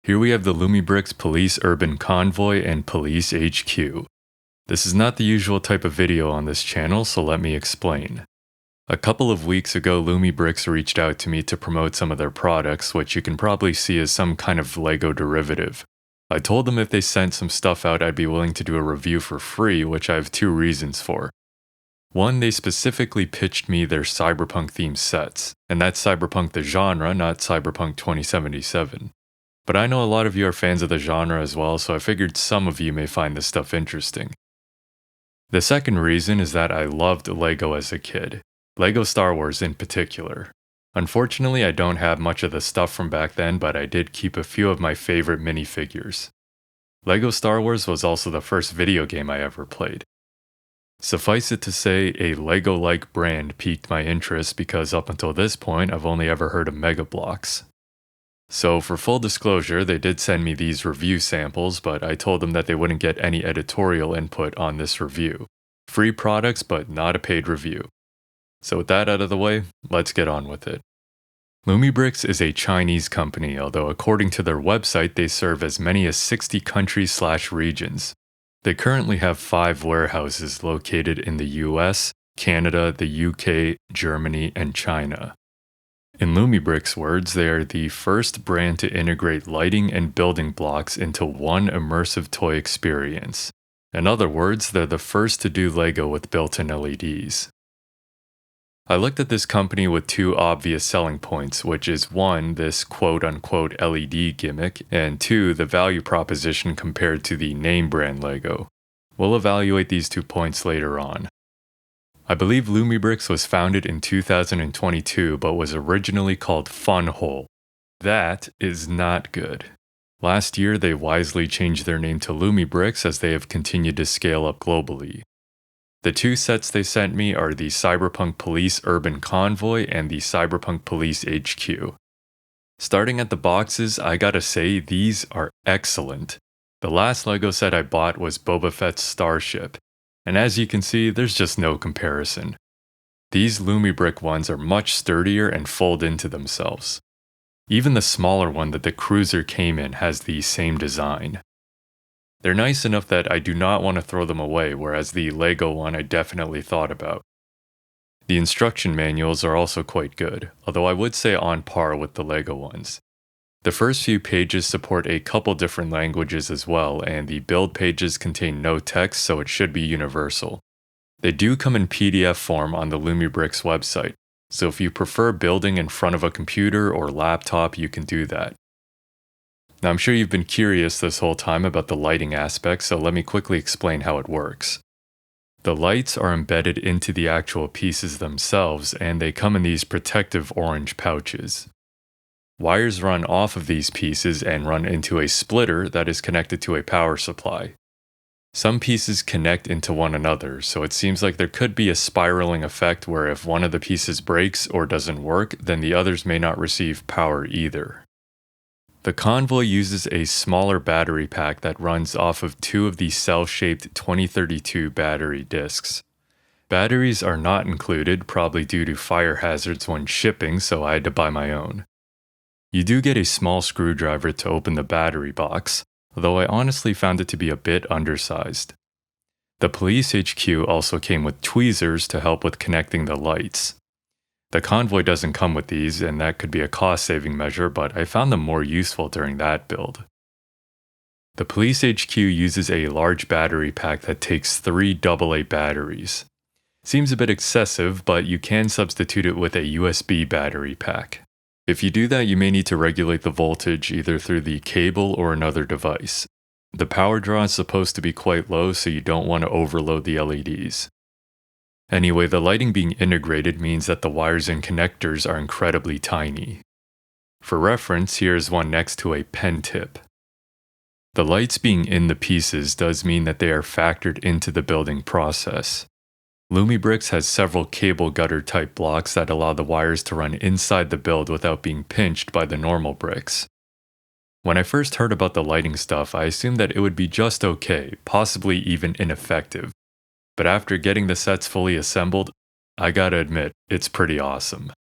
Here we have the Lumibricks Police Urban Convoy and Police HQ. This is not the usual type of video on this channel, so let me explain. A couple of weeks ago, Lumibricks reached out to me to promote some of their products, which you can probably see as some kind of Lego derivative. I told them if they sent some stuff out, I'd be willing to do a review for free, which I have two reasons for. One, they specifically pitched me their Cyberpunk themed sets, and that's Cyberpunk the genre, not Cyberpunk 2077. But I know a lot of you are fans of the genre as well, so I figured some of you may find this stuff interesting. The second reason is that I loved Lego as a kid. Lego Star Wars in particular. Unfortunately, I don't have much of the stuff from back then, but I did keep a few of my favorite minifigures. Lego Star Wars was also the first video game I ever played. Suffice it to say, a Lego-like brand piqued my interest because up until this point, I've only ever heard of Mega Bloks. So for full disclosure, they did send me these review samples, but I told them that they wouldn't get any editorial input on this review. Free products, but not a paid review. So with that out of the way, let's get on with it. Lumibricks is a Chinese company, although according to their website, they serve as many as 60 countries/regions. They currently have 5 warehouses located in the US, Canada, the UK, Germany, and China. In Lumibricks' words, they are the first brand to integrate lighting and building blocks into one immersive toy experience. In other words, they're the first to do Lego with built-in LEDs. I looked at this company with two obvious selling points, which is 1, this quote-unquote LED gimmick, and 2, the value proposition compared to the name brand Lego. We'll evaluate these 2 points later on. I believe Lumibricks was founded in 2022, but was originally called Funhole. That is not good. Last year, they wisely changed their name to Lumibricks as they have continued to scale up globally. The 2 sets they sent me are the Cyberpunk Police Urban Convoy and the Cyberpunk Police HQ. Starting at the boxes, I gotta say, these are excellent. The last Lego set I bought was Boba Fett's Starship. And as you can see, there's just no comparison. These Lumibrick ones are much sturdier and fold into themselves. Even the smaller one that the Cruiser came in has the same design. They're nice enough that I do not want to throw them away, whereas the Lego one I definitely thought about. The instruction manuals are also quite good, although I would say on par with the Lego ones. The first few pages support a couple different languages as well, and the build pages contain no text, so it should be universal. They do come in PDF form on the Lumibricks website, so if you prefer building in front of a computer or laptop, you can do that. Now I'm sure you've been curious this whole time about the lighting aspect, so let me quickly explain how it works. The lights are embedded into the actual pieces themselves, and they come in these protective orange pouches. Wires run off of these pieces and run into a splitter that is connected to a power supply. Some pieces connect into one another, so it seems like there could be a spiraling effect where if one of the pieces breaks or doesn't work, then the others may not receive power either. The Convoy uses a smaller battery pack that runs off of 2 of the cell-shaped 2032 battery discs. Batteries are not included, probably due to fire hazards when shipping, so I had to buy my own. You do get a small screwdriver to open the battery box, though I honestly found it to be a bit undersized. The Police HQ also came with tweezers to help with connecting the lights. The Convoy doesn't come with these, and that could be a cost-saving measure, but I found them more useful during that build. The Police HQ uses a large battery pack that takes 3 AA batteries. Seems a bit excessive, but you can substitute it with a USB battery pack. If you do that, you may need to regulate the voltage either through the cable or another device. The power draw is supposed to be quite low, so you don't want to overload the LEDs. Anyway, the lighting being integrated means that the wires and connectors are incredibly tiny. For reference, here is one next to a pen tip. The lights being in the pieces does mean that they are factored into the building process. Lumibricks has several cable gutter type blocks that allow the wires to run inside the build without being pinched by the normal bricks. When I first heard about the lighting stuff, I assumed that it would be just okay, possibly even ineffective. But after getting the sets fully assembled, I gotta admit, it's pretty awesome.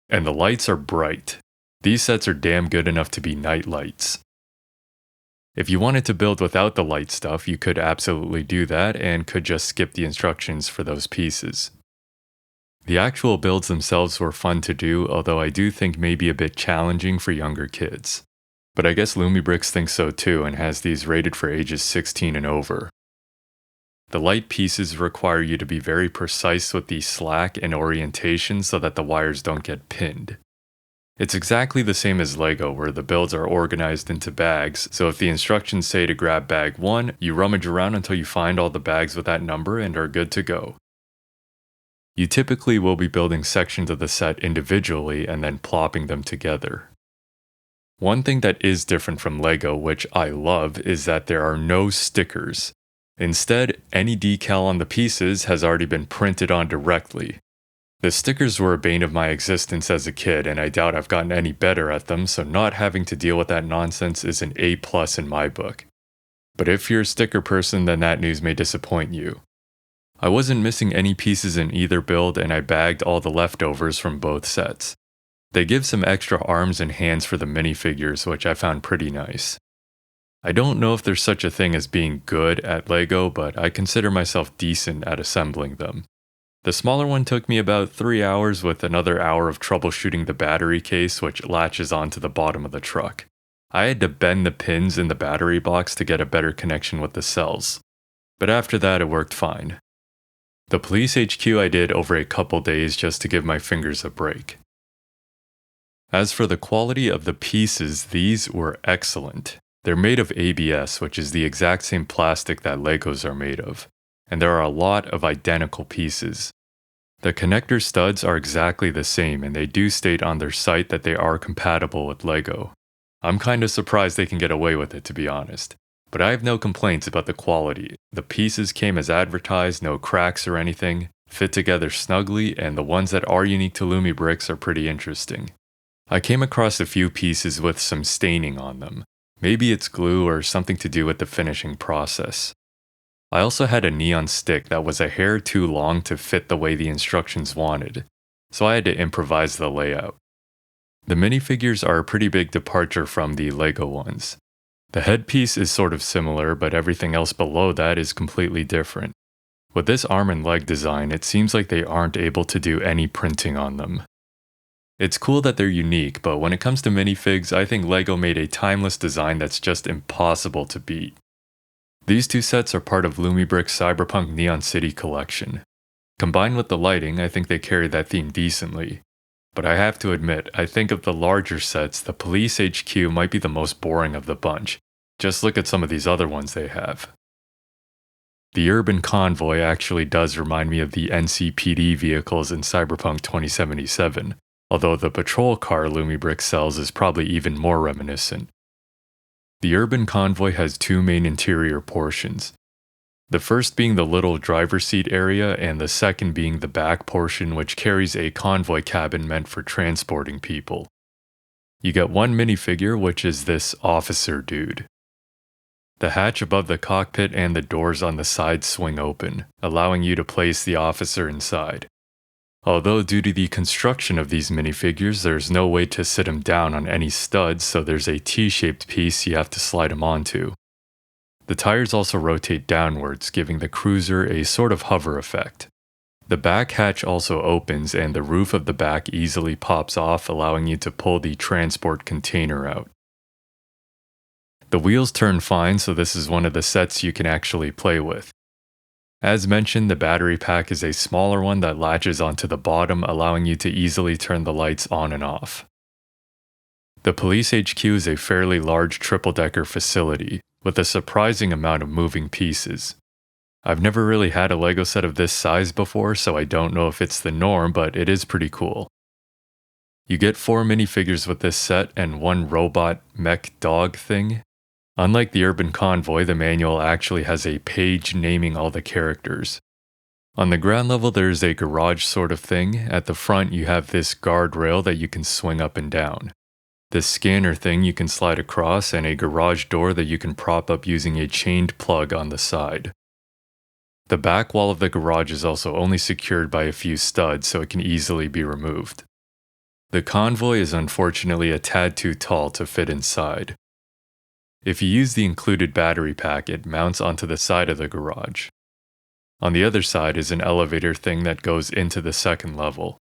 And the lights are bright. These sets are damn good enough to be night lights. If you wanted to build without the light stuff, you could absolutely do that and could just skip the instructions for those pieces. The actual builds themselves were fun to do, although I do think maybe a bit challenging for younger kids. But I guess Lumibricks thinks so too and has these rated for ages 16 and over. The light pieces require you to be very precise with the slack and orientation so that the wires don't get pinned. It's exactly the same as Lego, where the builds are organized into bags, so if the instructions say to grab bag 1, you rummage around until you find all the bags with that number and are good to go. You typically will be building sections of the set individually and then plopping them together. One thing that is different from Lego, which I love, is that there are no stickers. Instead, any decal on the pieces has already been printed on directly. The stickers were a bane of my existence as a kid, and I doubt I've gotten any better at them, so not having to deal with that nonsense is an A+ in my book. But if you're a sticker person, then that news may disappoint you. I wasn't missing any pieces in either build, and I bagged all the leftovers from both sets. They give some extra arms and hands for the minifigures, which I found pretty nice. I don't know if there's such a thing as being good at Lego, but I consider myself decent at assembling them. The smaller one took me about 3 hours with another hour of troubleshooting the battery case, which latches onto the bottom of the truck. I had to bend the pins in the battery box to get a better connection with the cells. But after that, it worked fine. The police HQ I did over a couple days just to give my fingers a break. As for the quality of the pieces, these were excellent. They're made of ABS, which is the exact same plastic that Legos are made of, and there are a lot of identical pieces. The connector studs are exactly the same, and they do state on their site that they are compatible with Lego. I'm kinda surprised they can get away with it, to be honest. But I have no complaints about the quality. The pieces came as advertised, no cracks or anything, fit together snugly, and the ones that are unique to Lumibricks are pretty interesting. I came across a few pieces with some staining on them. Maybe it's glue or something to do with the finishing process. I also had a neon stick that was a hair too long to fit the way the instructions wanted, so I had to improvise the layout. The minifigures are a pretty big departure from the Lego ones. The headpiece is sort of similar, but everything else below that is completely different. With this arm and leg design, it seems like they aren't able to do any printing on them. It's cool that they're unique, but when it comes to minifigs, I think Lego made a timeless design that's just impossible to beat. These two sets are part of Lumibricks Cyberpunk Neon City collection. Combined with the lighting, I think they carry that theme decently. But I have to admit, I think of the larger sets, the Police HQ might be the most boring of the bunch. Just look at some of these other ones they have. The Urban Convoy actually does remind me of the NCPD vehicles in Cyberpunk 2077, although the patrol car Lumibricks sells is probably even more reminiscent. The Urban Convoy has two main interior portions. The first being the little driver's seat area, and the second being the back portion, which carries a convoy cabin meant for transporting people. You get one minifigure, which is this officer dude. The hatch above the cockpit and the doors on the side swing open, allowing you to place the officer inside. Although due to the construction of these minifigures, there's no way to sit him down on any studs, so there's a T-shaped piece you have to slide him onto. The tires also rotate downwards, giving the cruiser a sort of hover effect. The back hatch also opens and the roof of the back easily pops off, allowing you to pull the transport container out. The wheels turn fine, so this is one of the sets you can actually play with. As mentioned, the battery pack is a smaller one that latches onto the bottom, allowing you to easily turn the lights on and off. The Police HQ is a fairly large triple-decker facility, with a surprising amount of moving pieces. I've never really had a Lego set of this size before, so I don't know if it's the norm, but it is pretty cool. You get 4 minifigures with this set and one robot mech dog thing. Unlike the Urban Convoy, the manual actually has a page naming all the characters. On the ground level, there's a garage sort of thing. At the front, you have this guardrail that you can swing up and down. This scanner thing you can slide across, and a garage door that you can prop up using a chained plug on the side. The back wall of the garage is also only secured by a few studs, so it can easily be removed. The Convoy is unfortunately a tad too tall to fit inside. If you use the included battery pack, it mounts onto the side of the garage. On the other side is an elevator thing that goes into the second level.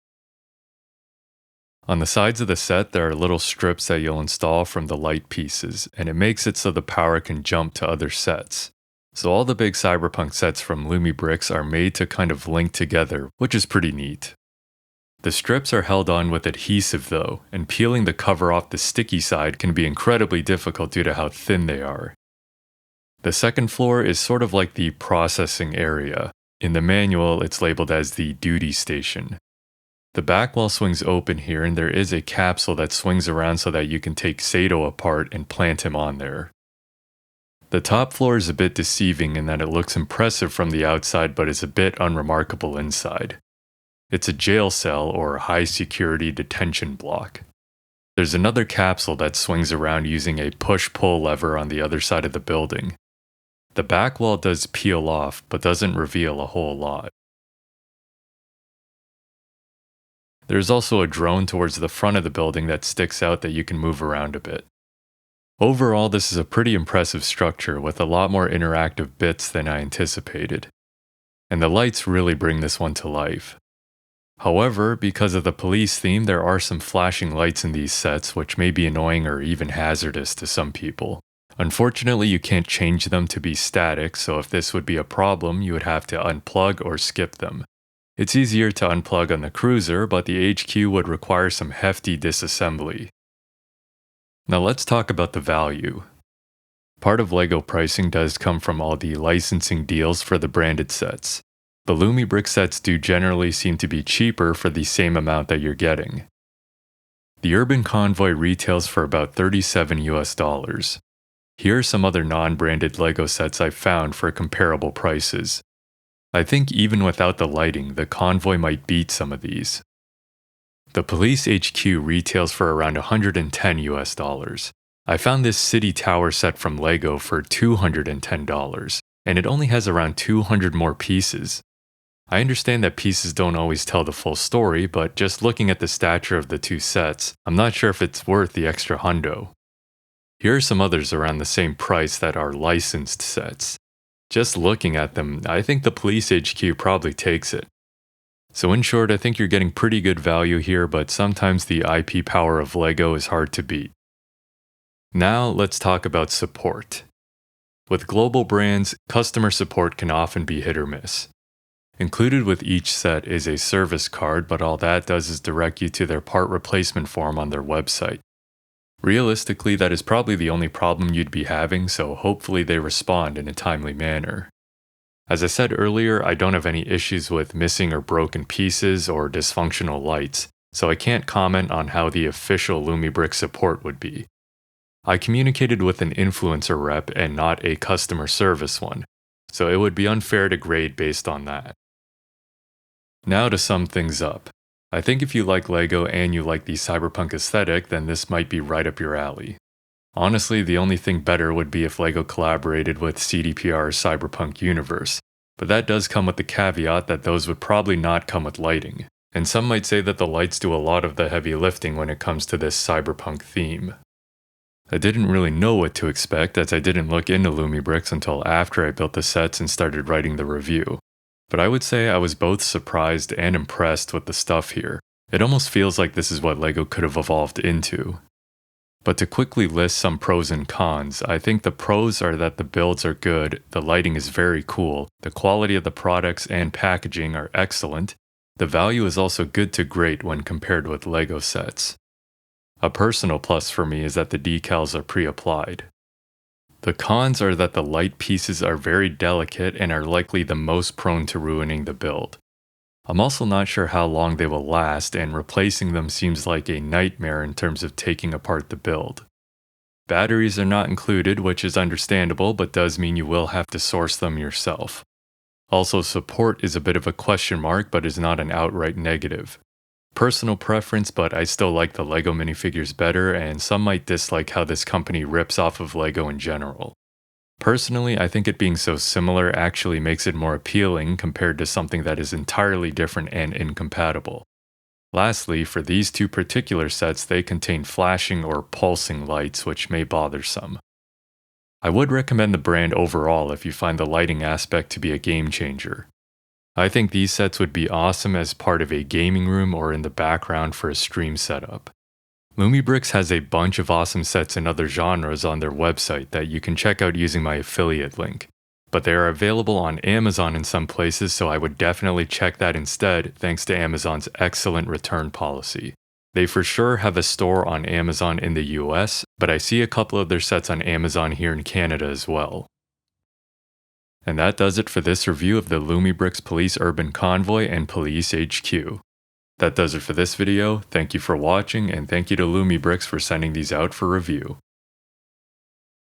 On the sides of the set, there are little strips that you'll install from the light pieces, and it makes it so the power can jump to other sets. So all the big Cyberpunk sets from Lumibricks are made to kind of link together, which is pretty neat. The strips are held on with adhesive though, and peeling the cover off the sticky side can be incredibly difficult due to how thin they are. The second floor is sort of like the processing area. In the manual, it's labeled as the duty station. The back wall swings open here, and there is a capsule that swings around so that you can take Sato apart and plant him on there. The top floor is a bit deceiving in that it looks impressive from the outside but is a bit unremarkable inside. It's a jail cell or high-security detention block. There's another capsule that swings around using a push-pull lever on the other side of the building. The back wall does peel off, but doesn't reveal a whole lot. There's also a drone towards the front of the building that sticks out that you can move around a bit. Overall, this is a pretty impressive structure with a lot more interactive bits than I anticipated. And the lights really bring this one to life. However, because of the police theme, there are some flashing lights in these sets which may be annoying or even hazardous to some people. Unfortunately, you can't change them to be static, so if this would be a problem, you would have to unplug or skip them. It's easier to unplug on the cruiser, but the HQ would require some hefty disassembly. Now let's talk about the value. Part of LEGO pricing does come from all the licensing deals for the branded sets. The Lumibricks sets do generally seem to be cheaper for the same amount that you're getting. The Urban Convoy retails for about $37 US. Here are some other non-branded LEGO sets I've found for comparable prices. I think even without the lighting, the Convoy might beat some of these. The Police HQ retails for around $110 US. I found this City Tower set from LEGO for $210, and it only has around 200 more pieces. I understand that pieces don't always tell the full story, but just looking at the stature of the two sets, I'm not sure if it's worth the extra hundo. Here are some others around the same price that are licensed sets. Just looking at them, I think the Police HQ probably takes it. So in short, I think you're getting pretty good value here, but sometimes the IP power of LEGO is hard to beat. Now let's talk about support. With global brands, customer support can often be hit or miss. Included with each set is a service card, but all that does is direct you to their part replacement form on their website. Realistically, that is probably the only problem you'd be having, so hopefully they respond in a timely manner. As I said earlier, I don't have any issues with missing or broken pieces or dysfunctional lights, so I can't comment on how the official Lumibricks support would be. I communicated with an influencer rep and not a customer service one, so it would be unfair to grade based on that. Now to sum things up. I think if you like LEGO and you like the cyberpunk aesthetic, then this might be right up your alley. Honestly, the only thing better would be if LEGO collaborated with CDPR's Cyberpunk universe, but that does come with the caveat that those would probably not come with lighting, and some might say that the lights do a lot of the heavy lifting when it comes to this cyberpunk theme. I didn't really know what to expect as I didn't look into Lumibricks until after I built the sets and started writing the review. But I would say I was both surprised and impressed with the stuff here. It almost feels like this is what LEGO could have evolved into. But to quickly list some pros and cons, I think the pros are that the builds are good, the lighting is very cool, the quality of the products and packaging are excellent, the value is also good to great when compared with LEGO sets. A personal plus for me is that the decals are pre-applied. The cons are that the light pieces are very delicate and are likely the most prone to ruining the build. I'm also not sure how long they will last, and replacing them seems like a nightmare in terms of taking apart the build. Batteries are not included, which is understandable, but does mean you will have to source them yourself. Also, support is a bit of a question mark, but is not an outright negative. Personal preference, but I still like the LEGO minifigures better, and some might dislike how this company rips off of LEGO in general. Personally, I think it being so similar actually makes it more appealing compared to something that is entirely different and incompatible. Lastly, for these two particular sets, they contain flashing or pulsing lights, which may bother some. I would recommend the brand overall if you find the lighting aspect to be a game changer. I think these sets would be awesome as part of a gaming room or in the background for a stream setup. Lumibricks has a bunch of awesome sets in other genres on their website that you can check out using my affiliate link. But they are available on Amazon in some places, so I would definitely check that instead thanks to Amazon's excellent return policy. They for sure have a store on Amazon in the US, but I see a couple of their sets on Amazon here in Canada as well. And that does it for this review of the Lumibricks Police Urban Convoy and Police HQ. That does it for this video. Thank you for watching, and thank you to Lumibricks for sending these out for review.